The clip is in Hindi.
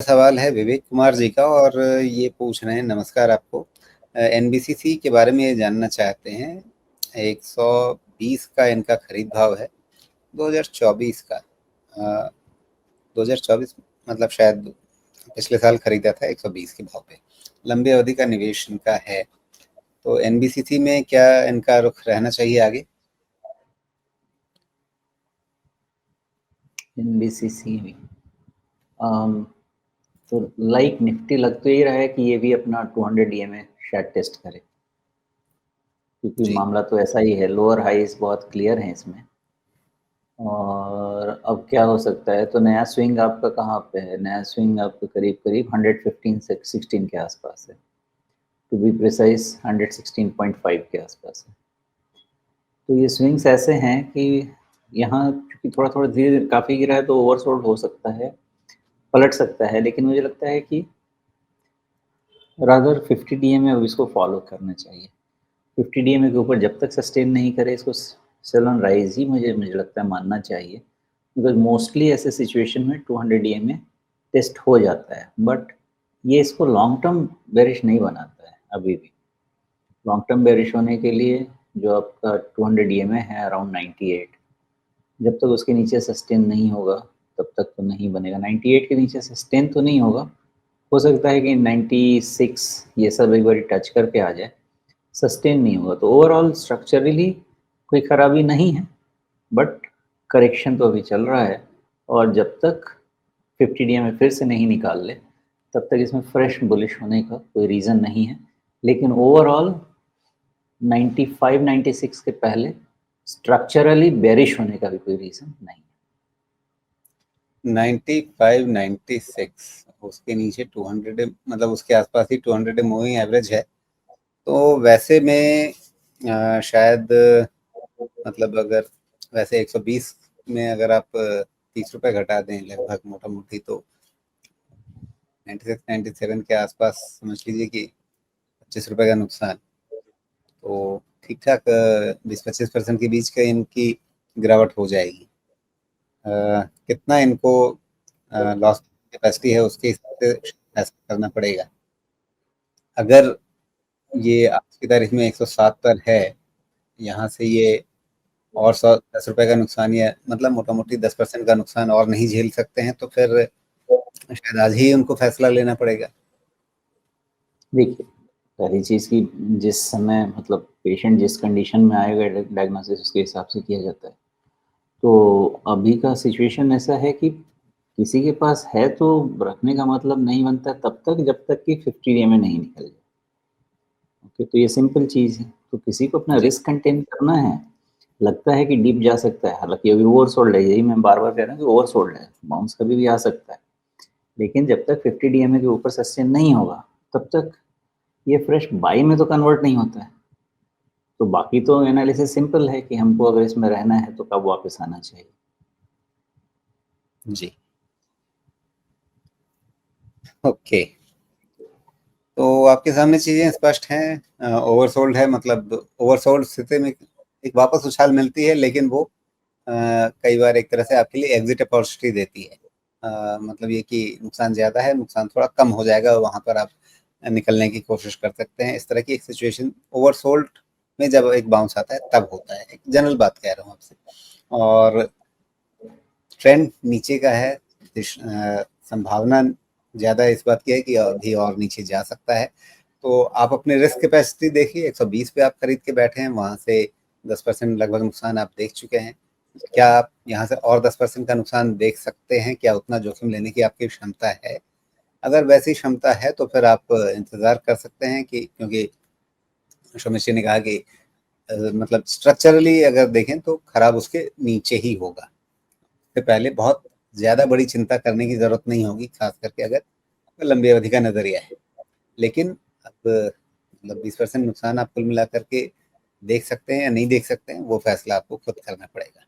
सवाल है विवेक कुमार जी का और ये पूछ रहे हैं, नमस्कार आपको। एनबीसीसी के बारे में ये जानना चाहते हैं। 120 का इनका खरीद भाव है 2024 का। 2024 मतलब शायद पिछले साल खरीदा था 120 के भाव पे। लंबी अवधि का निवेश इनका है, तो एनबीसीसी में क्या इनका रुख रहना चाहिए आगे? एनबीसीसी में तो लाइक निफ्टी लग तो ये रहा है कि ये भी अपना 200 ईएमए शायद टेस्ट करे, क्योंकि जी। मामला तो ऐसा ही है। लोअर हाईज बहुत क्लियर हैं इसमें। और अब क्या हो सकता है, तो नया स्विंग आपका कहाँ पे है? नया स्विंग आपका करीब करीब 115 से 16 के आसपास है, टू बी प्रिसाइज 116.5 के आसपास है। तो ये स्विंग्स ऐसे हैं कि यहाँ क्योंकि थोड़ा थोड़ा धीरे काफ़ी गिरा है तो ओवरसोल्ड हो सकता है, पलट सकता है। लेकिन मुझे लगता है कि रादर 50 डीएमए अब इसको फॉलो करना चाहिए। 50 डीएमए के ऊपर जब तक सस्टेन नहीं करे इसको सेल ऑन राइज ही मुझे लगता है मानना चाहिए, बिकॉज मोस्टली ऐसे सिचुएशन में 200 डीएमए टेस्ट हो जाता है, बट ये इसको लॉन्ग टर्म बेरिश नहीं बनाता है अभी भी। लॉन्ग टर्म बेरिश होने के लिए जो आपका 200 डीएमए है अराउंड 98, जब तक उसके नीचे सस्टेन नहीं होगा तब तक तो नहीं बनेगा। 98 के नीचे सस्टेन तो नहीं होगा, हो सकता है कि 96 ये सब एक बार टच करके आ जाए, सस्टेन नहीं होगा। तो ओवरऑल स्ट्रक्चरली कोई खराबी नहीं है, बट करेक्शन तो अभी चल रहा है। और जब तक 50 डीएमए फिर से नहीं निकाल ले तब तक इसमें फ्रेश बुलिश होने का कोई रीज़न नहीं है। लेकिन ओवरऑल 95 96 के पहले स्ट्रक्चरली बेरिश होने का भी कोई रीज़न नहीं है। 95 96 उसके नीचे 200 मतलब उसके आसपास ही 200 मूविंग एवरेज है। तो वैसे में शायद मतलब अगर वैसे 120 में अगर आप 30 रुपए घटा दें लगभग मोटा मोटी, तो 96 97 के आसपास समझ लीजिए कि 25 रुपए का नुकसान। तो ठीक ठाक 20-25% के बीच का इनकी गिरावट हो जाएगी। कितना इनको लॉस कैपेसिटी है उसके हिसाब से फैसला करना पड़ेगा। अगर ये आज की तारीख में 107 पर है, यहाँ से ये और 110 रुपए का नुकसान, या मतलब मोटा मोटी 10% का नुकसान और नहीं झेल सकते हैं, तो फिर शायद आज ही उनको फैसला लेना पड़ेगा। देखिए, पहली चीज़ कि जिस समय मतलब पेशेंट जिस कंडीशन में आएगा डायग्नोसिस उसके हिसाब से किया जाता है। तो अभी का सिचुएशन ऐसा है कि किसी के पास है तो रखने का मतलब नहीं बनता तब तक जब तक कि 50 डीएमए नहीं निकल जाए। ओके, तो ये सिंपल चीज़ है। तो किसी को अपना जी। रिस्क कंटेन करना है, लगता है कि डीप जा सकता है, हालाँकि अभी ओवरसोल्ड है, यही मैं बार-बार कह रहा हूँ कि ओवरसोल्ड है, बाउंस कभी भी आ सकता है। लेकिन जब तक 50 डीएमए के ऊपर सस्टेन नहीं होगा, तब तक ये फ्रेश बाई में तो कन्वर्ट नहीं होता है। तो बाकी तो एनालिसिस सिंपल है कि हमको अगर इसमें रहना है तो कब वापस आना चाहिए। जी। ओके। तो आपके सामने चीज़ें स्पष्ट हैं। ओवरसोल्ड है, मतलब ओवरसोल्ड स्थिति में एक वापस उछाल मिलती है, लेकिन वो कई बार एक तरह से आपके लिए एग्ज़िट अपॉर्चुनिटी देती है। मतलब ये कि नुकसान ज़्यादा है, नुकसान थोड़ा कम हो जाएगा, वहाँ पर आप निकलने की कोशिश कर सकते हैं। इस तरह की एक सिचुएशन ओवरसोल्ड में जब एक बाउंस आता है तब होता है। एक जनरल बात कह रहा हूँ आपसे। और ट्रेंड नीचे का है, संभावना ज़्यादा इस बात की है कि अभी और नीचे जा सकता है। तो आप अपने रिस्क कैपेसिटी देखिए, 120 पे आप खरीद के बैठे हैं, वहाँ से 10% लगभग नुकसान आप देख चुके हैं। क्या आप यहाँ से और 10% का नुकसान देख सकते हैं? क्या उतना जोखिम लेने की आपकी क्षमता है? अगर वैसी क्षमता है तो फिर आप इंतज़ार कर सकते हैं, कि क्योंकि सुमित जी ने कहा कि मतलब स्ट्रक्चरली अगर देखें तो खराब उसके नीचे ही होगा। इससे पहले बहुत ज़्यादा बड़ी चिंता करने की ज़रूरत नहीं होगी, खास करके अगर लंबी अवधि का नज़रिया है। लेकिन अब मतलब 20% नुकसान आप कुल मिला कर के देख सकते हैं या नहीं देख सकते हैं, वो फैसला आपको खुद करना पड़ेगा।